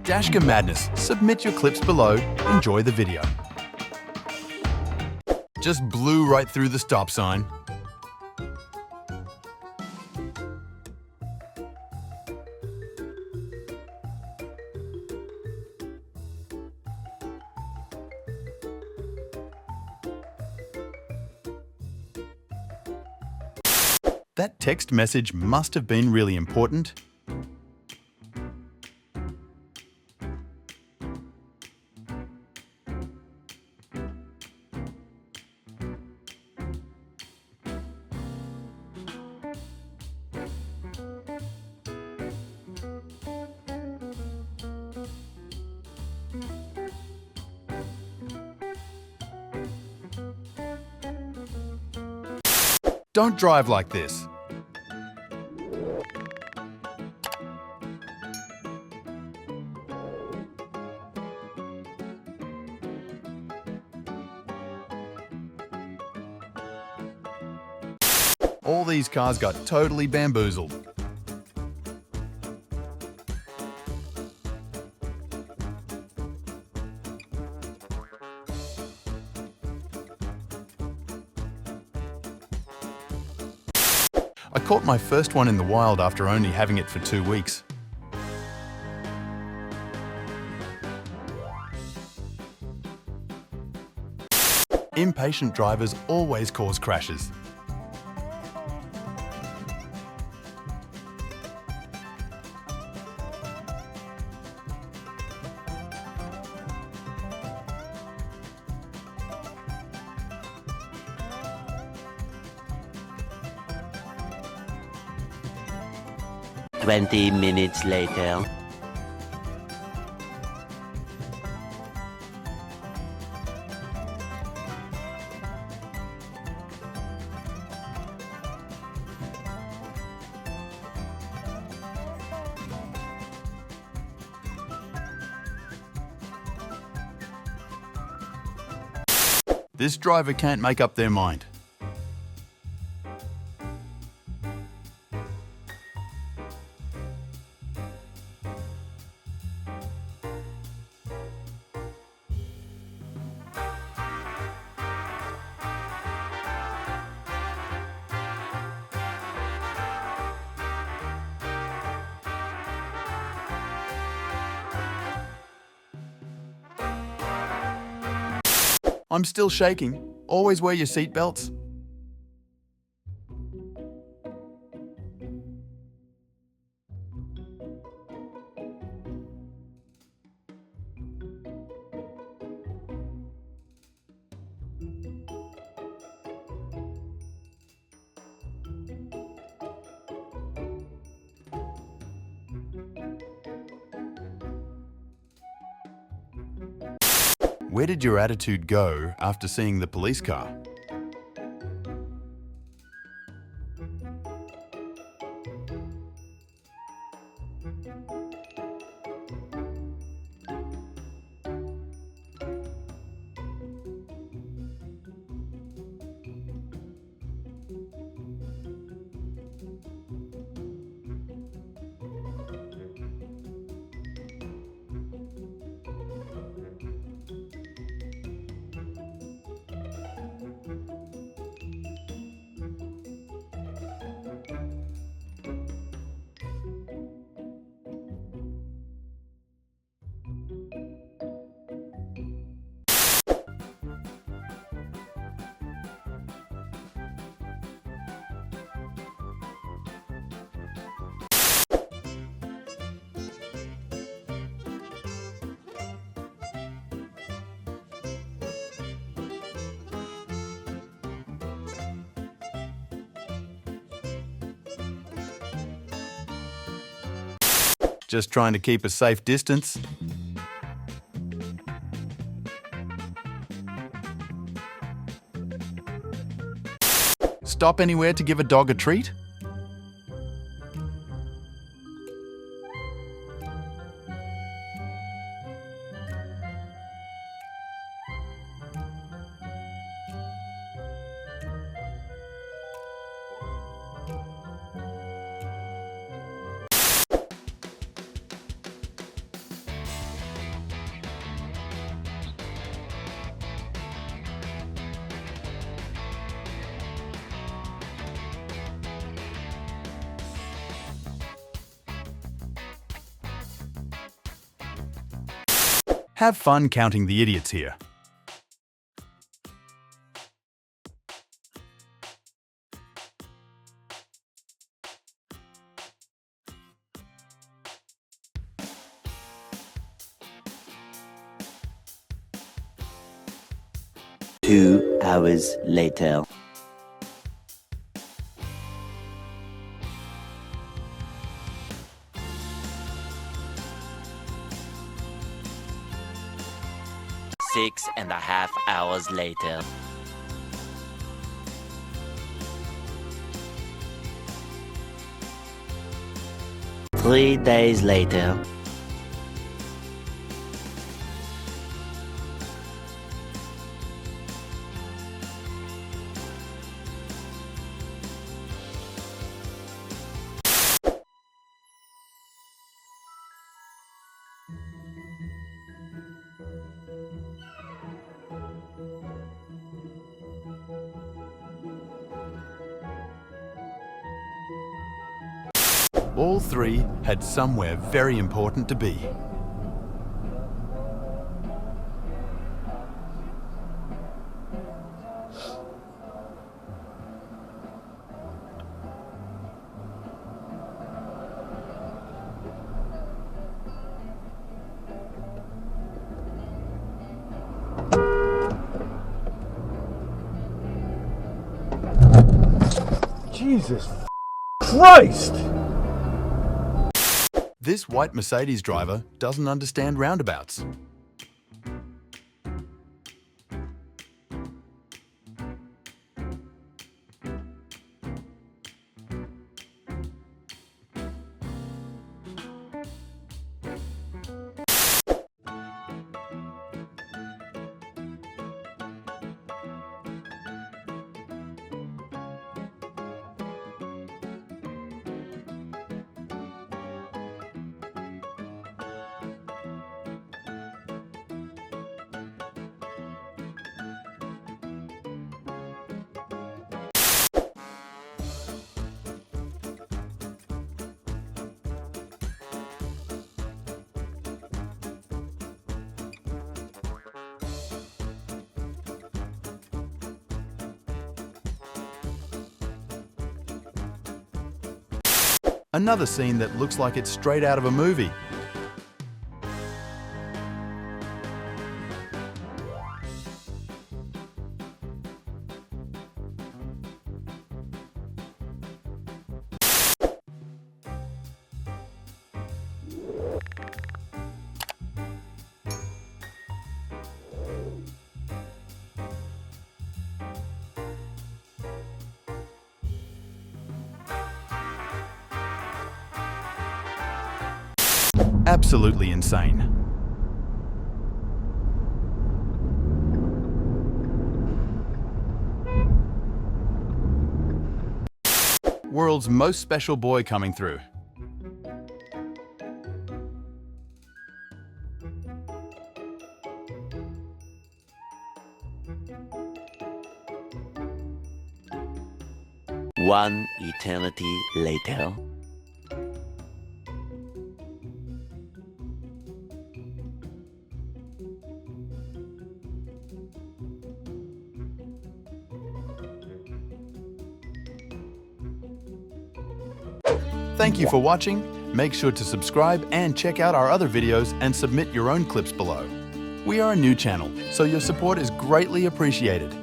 Dashcam Madness. Submit your clips below. Enjoy the video. Just blew right through the stop sign. That text message must have been really important. Don't drive like this. All these cars got totally bamboozled. I caught my first one in the wild after only having it for 2 weeks. Impatient drivers always cause crashes. Twenty minutes later. This driver can't make up their mind. I'm still shaking. Always wear your seatbelts. Where did your attitude go after seeing the police car? Just trying to keep a safe distance. Stop anywhere to give a dog a treat? Have fun counting the idiots here. Two hours later. Six and a half hours later. 3 days later. All three had somewhere very important to be. Jesus Christ! This white Mercedes driver doesn't understand roundabouts. Another scene that looks like it's straight out of a movie. Absolutely insane. World's most special boy coming through. One eternity later. Thank you for watching. Make sure to subscribe and check out our other videos and submit your own clips below. We are a new channel, so your support is greatly appreciated.